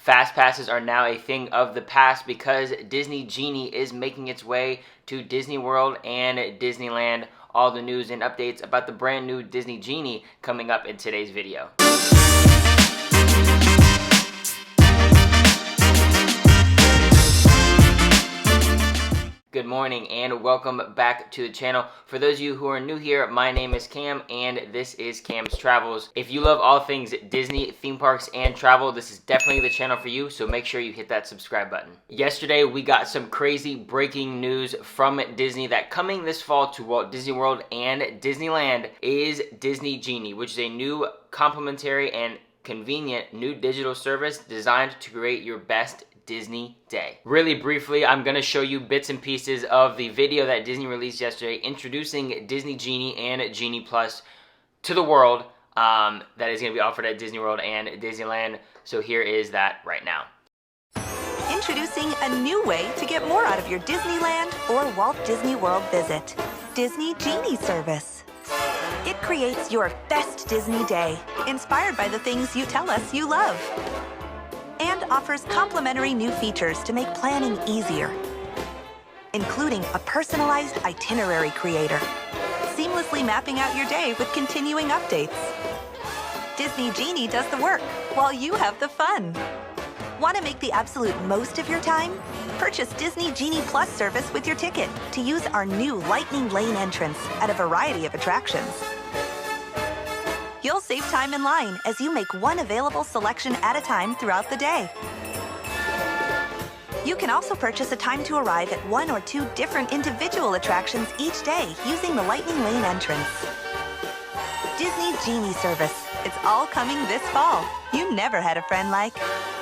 Fast passes are now a thing of the past because Disney Genie is making its way to Disney World and Disneyland. All the news and updates about the brand new Disney Genie coming up in today's video. Good morning and welcome back to the channel. For those of you who are new here, my name is Cam and this is Cam's Travels. If you love all things Disney, theme parks, and travel, this is definitely the channel for you, so make sure you hit that subscribe button. Yesterday, we got some crazy breaking news from Disney that coming this fall to Walt Disney World and Disneyland is Disney Genie, which is a new complimentary and convenient new digital service designed to create your best Disney day. Really briefly, I'm going to show you bits and pieces of the video that Disney released yesterday introducing Disney Genie and Genie Plus to the world that is going to be offered at Disney World and Disneyland. So here is that right now. Introducing a new way to get more out of your Disneyland or Walt Disney World visit. Disney Genie service. It creates your best Disney day, inspired by the things you tell us you love. And offers complimentary new features to make planning easier, including a personalized itinerary creator, seamlessly mapping out your day with continuing updates. Disney Genie does the work while you have the fun. Want to make the absolute most of your time? Purchase Disney Genie Plus service with your ticket to use our new Lightning Lane entrance at a variety of attractions. You'll save time in line as you make one available selection at a time throughout the day. You can also purchase a time to arrive at one or two different individual attractions each day using the Lightning Lane entrance. Disney Genie service. It's all coming this fall. You never had a friend like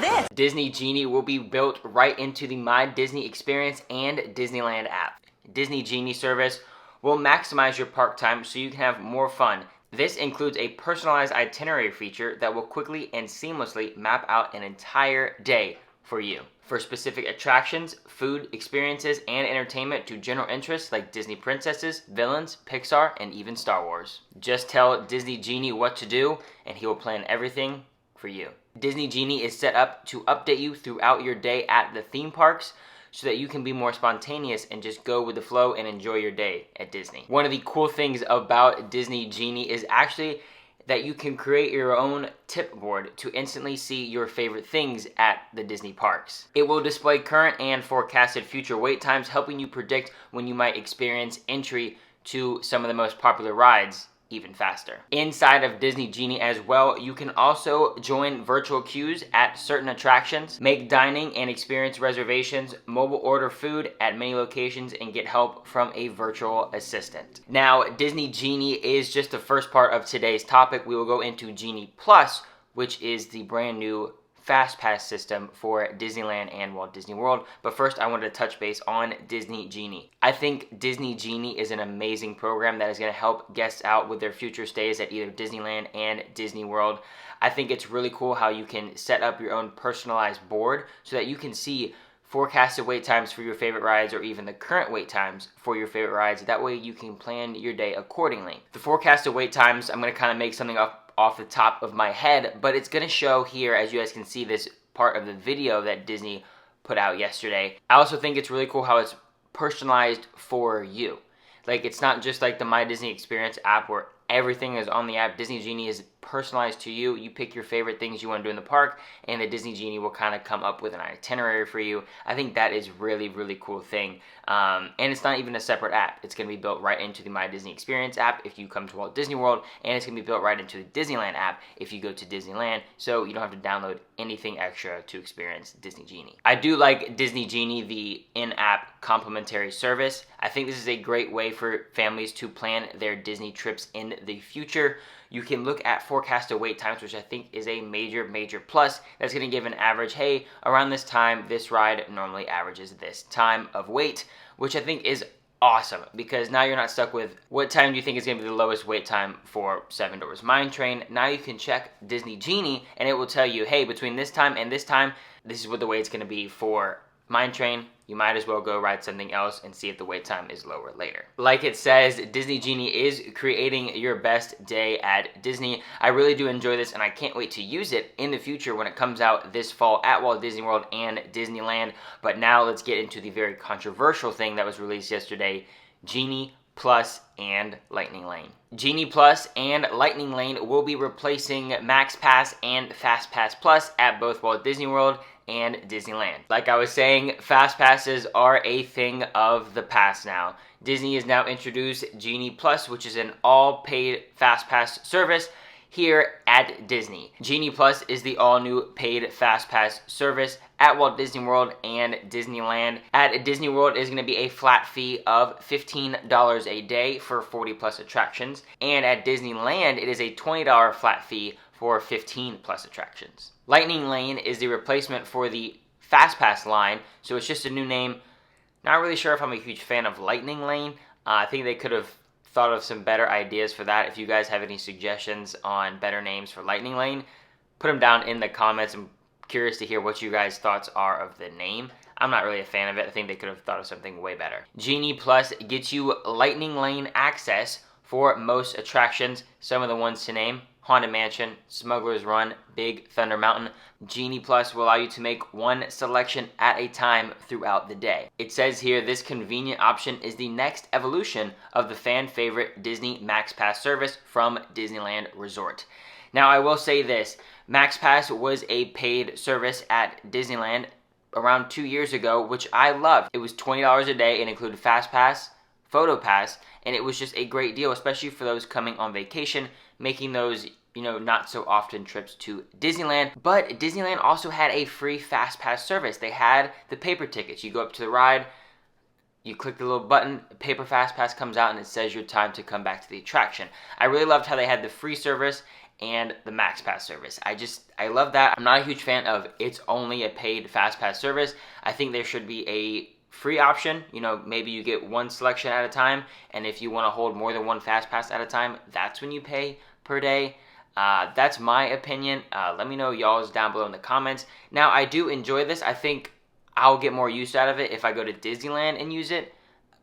this. Disney Genie will be built right into the My Disney Experience and Disneyland app. Disney Genie service will maximize your park time so you can have more fun. This includes a personalized itinerary feature that will quickly and seamlessly map out an entire day for you. For specific attractions, food, experiences, and entertainment to general interests like Disney princesses, villains, Pixar, and even Star Wars. Just tell Disney Genie what to do, and he will plan everything for you. Disney Genie is set up to update you throughout your day at the theme parks, so that you can be more spontaneous and just go with the flow and enjoy your day at Disney. One of the cool things about Disney Genie is actually that you can create your own tip board to instantly see your favorite things at the Disney parks. It will display current and forecasted future wait times, helping you predict when you might experience entry to some of the most popular rides even faster. Inside of Disney Genie as well, you can also join virtual queues at certain attractions, make dining and experience reservations, mobile order food at many locations, and get help from a virtual assistant. Now, Disney Genie is just the first part of today's topic. We will go into Genie Plus, which is the brand new Fast Pass system for Disneyland and Walt Disney World. But first, I wanted to touch base on Disney Genie. I think Disney Genie is an amazing program that is going to help guests out with their future stays at either Disneyland and Disney World. I think it's really cool how you can set up your own personalized board so that you can see forecasted wait times for your favorite rides or even the current wait times for your favorite rides. That way you can plan your day accordingly. The forecasted wait times, I'm going to kind of make something up off the top of my head, but it's going to show here, as you guys can see, this part of the video that Disney put out yesterday. I also think it's really cool how it's personalized for you. Like, it's not just like the My Disney Experience app where everything is on the app. Disney Genie is personalized to you. You pick your favorite things you want to do in the park, and the Disney Genie will kind of come up with an itinerary for you. I think that is really, really cool thing. And it's not even a separate app. It's going to be built right into the My Disney Experience app if you come to Walt Disney World, and it's going to be built right into the Disneyland app if you go to Disneyland, so you don't have to download anything extra to experience Disney Genie. I do like Disney Genie, the in-app complimentary service. I think this is a great way for families to plan their Disney trips in the future. You can look at forecasted wait times, which I think is a major, major plus. That's going to give an average, hey, around this time, this ride normally averages this time of wait, which I think is awesome, because now you're not stuck with what time do you think is going to be the lowest wait time for Seven Dwarfs Mine Train. Now you can check Disney Genie, and it will tell you, hey, between this time and this time, this is what the wait's going to be for Mine Train. you might as well go ride something else and see if the wait time is lower later. Like it says, Disney Genie is creating your best day at Disney. I really do enjoy this, and I can't wait to use it in the future when it comes out this fall at Walt Disney World and Disneyland. But now let's get into the very controversial thing that was released yesterday, Genie Plus and Lightning Lane. Genie Plus and Lightning Lane will be replacing Max Pass and Fast Pass Plus at both Walt Disney World and Disneyland. Like I was saying, Fast Passes are a thing of the past now. Disney has now introduced Genie Plus, which is an all-paid Fast Pass service here at Disney. Genie Plus is the all-new paid Fast Pass service at Walt Disney World and Disneyland. At Disney World, it is going to be a flat fee of $15 a day for 40 plus attractions, and at Disneyland, it is a $20 flat fee for 15 plus attractions. Lightning Lane is the replacement for the Fast Pass line, so it's just a new name. Not really sure if I'm a huge fan of Lightning Lane. I think they could have thought of some better ideas for that. If you guys have any suggestions on better names for Lightning Lane, put them down in the comments. I'm curious to hear what you guys' thoughts are of the name. I'm not really a fan of it. I think they could have thought of something way better. Genie Plus gets you Lightning Lane access for most attractions. Some of the ones to name: Haunted Mansion, Smuggler's Run, Big Thunder Mountain. Genie Plus will allow you to make one selection at a time throughout the day. It says here, this convenient option is the next evolution of the fan favorite Disney Max Pass service from Disneyland Resort. Now, I will say this, Max Pass was a paid service at Disneyland around 2 years ago, which I loved. It was $20 a day and included Fast Pass, Photo Pass, and it was just a great deal, especially for those coming on vacation, making those, not so often trips to Disneyland. But Disneyland also had a free Fast Pass service. They had the paper tickets. You go up to the ride, you click the little button, a paper Fast Pass comes out, and it says your time to come back to the attraction. I really loved how they had the free service and the Max Pass service. I love that. I'm not a huge fan of it's only a paid Fast Pass service. I think there should be a free option. Maybe you get one selection at a time, and if you want to hold more than one Fast Pass at a time, that's when you pay per day. That's my opinion. Let me know y'all's down below in the comments. Now, I do enjoy this. I think I'll get more use out of it if I go to Disneyland and use it,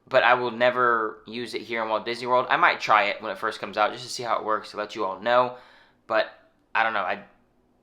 but I will never use it here in Walt Disney World. I might try it when it first comes out just to see how it works, to let you all know, but I don't know.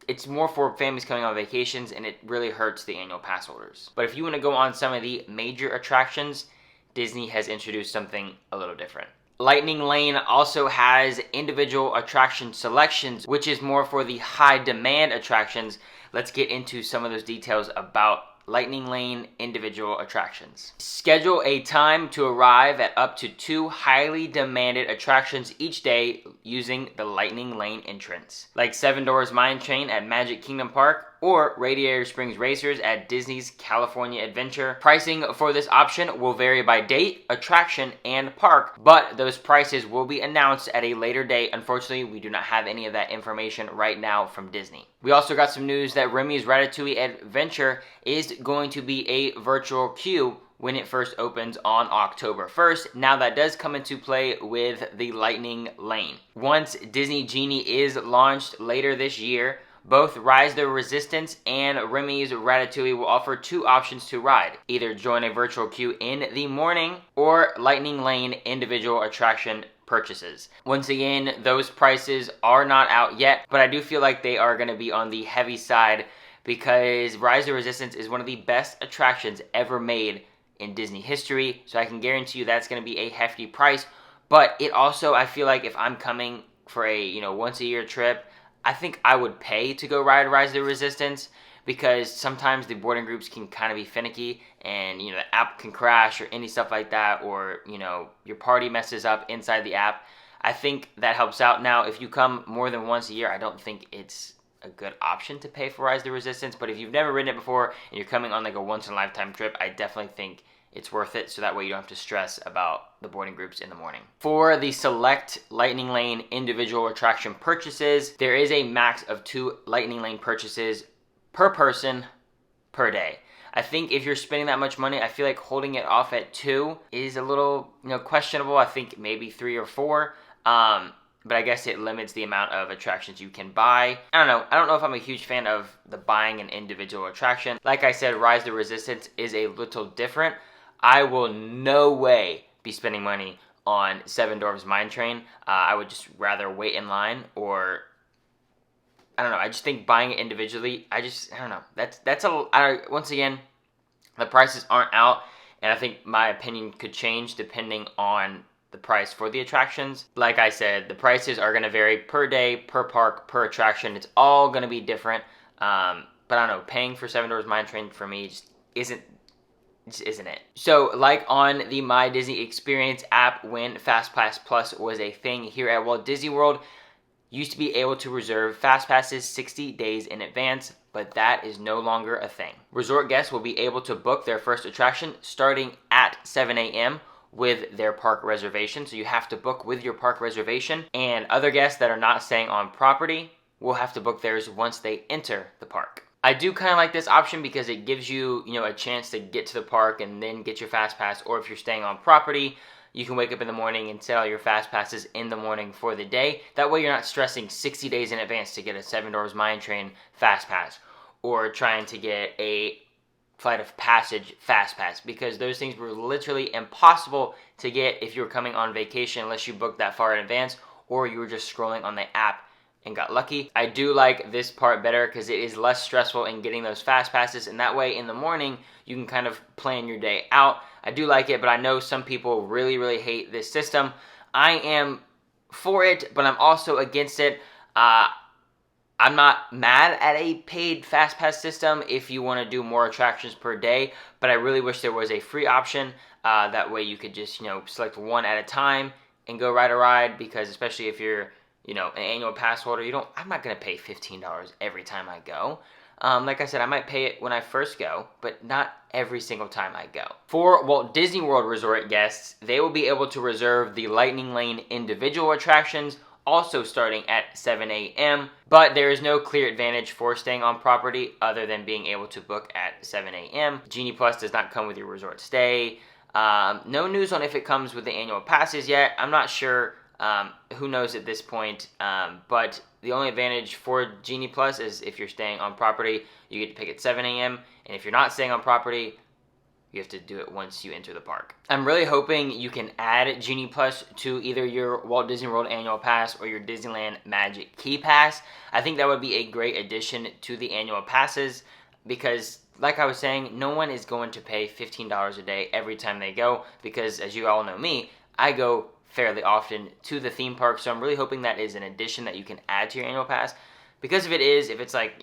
It's more for families coming on vacations, and it really hurts the annual pass holders. But if you want to go on some of the major attractions, Disney has introduced something a little different. Lightning Lane also has individual attraction selections, which is more for the high demand attractions. Let's get into some of those details about Lightning Lane individual attractions. Schedule a time to arrive at up to 2 highly demanded attractions each day using the Lightning Lane entrance, like Seven Dwarfs Mine Train at Magic Kingdom Park or Radiator Springs Racers at Disney's California Adventure. Pricing for this option will vary by date, attraction, and park, but those prices will be announced at a later date. Unfortunately, we do not have any of that information right now from Disney. We also got some news that Remy's Ratatouille Adventure is going to be a virtual queue when it first opens on October 1st. Now, that does come into play with the Lightning Lane. Once Disney Genie is launched later this year, both Rise the Resistance and Remy's Ratatouille will offer 2 options to ride. Either join a virtual queue in the morning or Lightning Lane individual attraction purchases. Once again, those prices are not out yet, but I do feel like they are going to be on the heavy side because Rise the Resistance is one of the best attractions ever made in Disney history, so I can guarantee you that's going to be a hefty price. But it also, I feel like if I'm coming for a once a year trip, I think I would pay to go ride Rise of the Resistance, because sometimes the boarding groups can kind of be finicky, and the app can crash or any stuff like that, or your party messes up inside the app. I think that helps out. Now, if you come more than once a year, I don't think it's a good option to pay for Rise of the Resistance, but if you've never ridden it before and you're coming on like a once in a lifetime trip, I definitely think it's worth it, so that way you don't have to stress about the boarding groups in the morning. For the select Lightning Lane individual attraction purchases, there is a max of 2 Lightning Lane purchases per person per day. I think if you're spending that much money, I feel like holding it off at 2 is a little questionable. I think maybe 3 or 4. but I guess it limits the amount of attractions you can buy. I don't know. I don't know if I'm a huge fan of the buying an individual attraction. Like I said, Rise of the Resistance is a little different. I will no way be spending money on Seven Dwarfs Mine Train. I would just rather wait in line, or I don't know. I just think buying it individually, I don't know. Once again, the prices aren't out, and I think my opinion could change depending on the price for the attractions. Like I said, the prices are going to vary per day, per park, per attraction. It's all going to be different. But I don't know, paying for Seven Dwarfs Mine Train for me just isn't it. So like on the My Disney Experience app, when FastPass Plus was a thing here at Walt Disney World, you used to be able to reserve Fast Passes 60 days in advance, but that is no longer a thing. Resort guests will be able to book their first attraction starting at 7 a.m. with their park reservation. So you have to book with your park reservation, and other guests that are not staying on property will have to book theirs once they enter the park. I do kind of like this option because it gives you, a chance to get to the park and then get your Fast Pass, or if you're staying on property, you can wake up in the morning and sell your Fast Passes in the morning for the day. That way you're not stressing 60 days in advance to get a Seven Dwarfs Mine Train Fast Pass, or trying to get a Flight of Passage Fast Pass, because those things were literally impossible to get if you were coming on vacation unless you booked that far in advance, or you were just scrolling on the app and got lucky. I do like this part better because it is less stressful in getting those Fast Passes, and that way in the morning you can kind of plan your day out. I do like it, but I know some people really, really hate this system. I am for it, but I'm also against it. I'm not mad at a paid Fast Pass system if you want to do more attractions per day, but I really wish there was a free option. That way you could just, select one at a time and go ride a ride, because especially if you're, an annual pass holder, I'm not going to pay $15 every time I go. Like I said, I might pay it when I first go, but not every single time I go. For Walt Disney World Resort guests, they will be able to reserve the Lightning Lane individual attractions, also starting at 7 a.m., but there is no clear advantage for staying on property other than being able to book at 7 a.m. Genie Plus does not come with your resort stay. No news on if it comes with the annual passes yet. I'm not sure. Who knows at this point, but the only advantage for Genie Plus is if you're staying on property, you get to pick at 7 a.m., and if you're not staying on property, you have to do it once you enter the park. I'm really hoping you can add Genie Plus to either your Walt Disney World Annual Pass or your Disneyland Magic Key Pass. I think that would be a great addition to the annual passes, because like I was saying, no one is going to pay $15 a day every time they go, because as you all know me, I go fairly often to the theme park, so I'm really hoping that is an addition that you can add to your annual pass, because if it's like,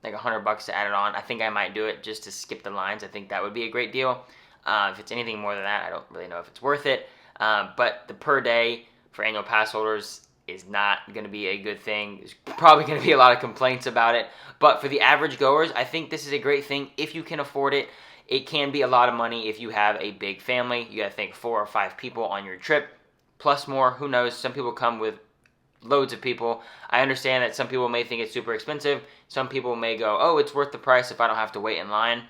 like $100 to add it on, I think I might do it just to skip the lines. I think that would be a great deal. If it's anything more than that, I don't really know if it's worth it, but the per day for annual pass holders is not going to be a good thing. There's probably going to be a lot of complaints about it, but for the average goers, I think this is a great thing if you can afford it. It can be a lot of money if you have a big family. You got to think 4 or 5 people on your trip, plus more. Who knows? Some people come with loads of people. I understand that some people may think it's super expensive. Some people may go, oh, it's worth the price if I don't have to wait in line.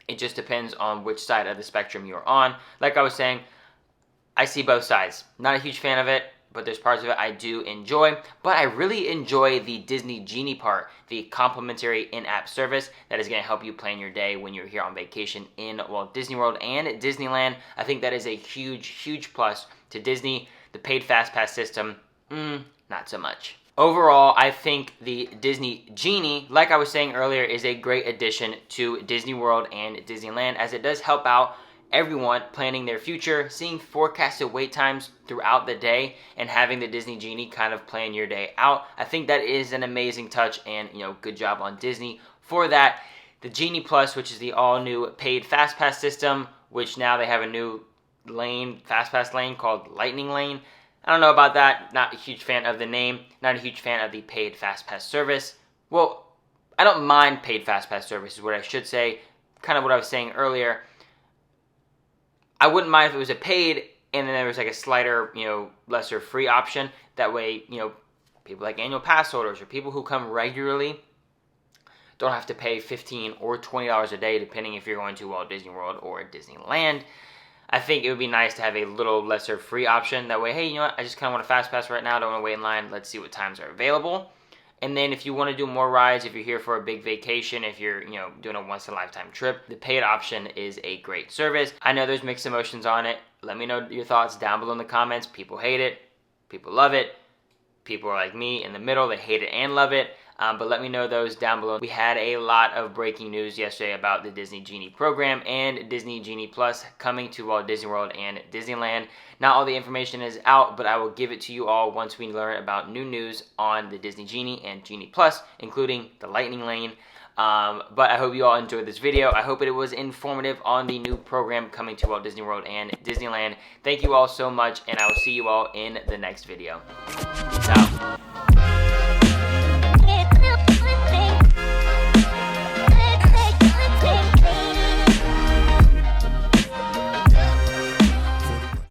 It just depends on which side of the spectrum you're on. Like I was saying, I see both sides. Not a huge fan of it, but there's parts of it I do enjoy. But I really enjoy the Disney Genie part, the complimentary in-app service that is going to help you plan your day when you're here on vacation in Walt Disney World and at Disneyland. I think that is a huge, huge plus to Disney. The paid Fast Pass system, not so much. Overall, I think the Disney Genie, like I was saying earlier, is a great addition to Disney World and Disneyland, as it does help out everyone planning their future, seeing forecasted wait times throughout the day, and having the Disney Genie kind of plan your day out. I think that is an amazing touch, and good job on Disney for that. The Genie Plus, which is the all-new paid Fast Pass system, which now they have a new lane, Fast Pass lane called Lightning Lane. I don't know about that. Not a huge fan of the name. Not a huge fan of the paid Fast Pass service. Well, I don't mind paid Fast Pass service is what I should say. Kind of what I was saying earlier. I wouldn't mind if it was a paid and then there was like a slighter, lesser free option. That way, people like annual pass holders or people who come regularly don't have to pay $15 or $20 a day, depending if you're going to Walt Disney World or Disneyland. I think it would be nice to have a little lesser free option. That way, hey, you know what? I just kind of want a fast pass right now. I don't want to wait in line. Let's see what times are available. And then if you want to do more rides, if you're here for a big vacation, if you're, doing a once-in-a-lifetime trip, the paid option is a great service. I know there's mixed emotions on it. Let me know your thoughts down below in the comments. People hate it. People love it. People are like me in the middle. They hate it and love it. But let me know those down below. We had a lot of breaking news yesterday about the Disney Genie program and Disney Genie Plus coming to Walt Disney World and Disneyland. Not all the information is out, but I will give it to you all once we learn about new news on the Disney Genie and Genie Plus, including the Lightning Lane. But I hope you all enjoyed this video. I hope it was informative on the new program coming to Walt Disney World and Disneyland. Thank you all so much, and I will see you all in the next video. Ciao.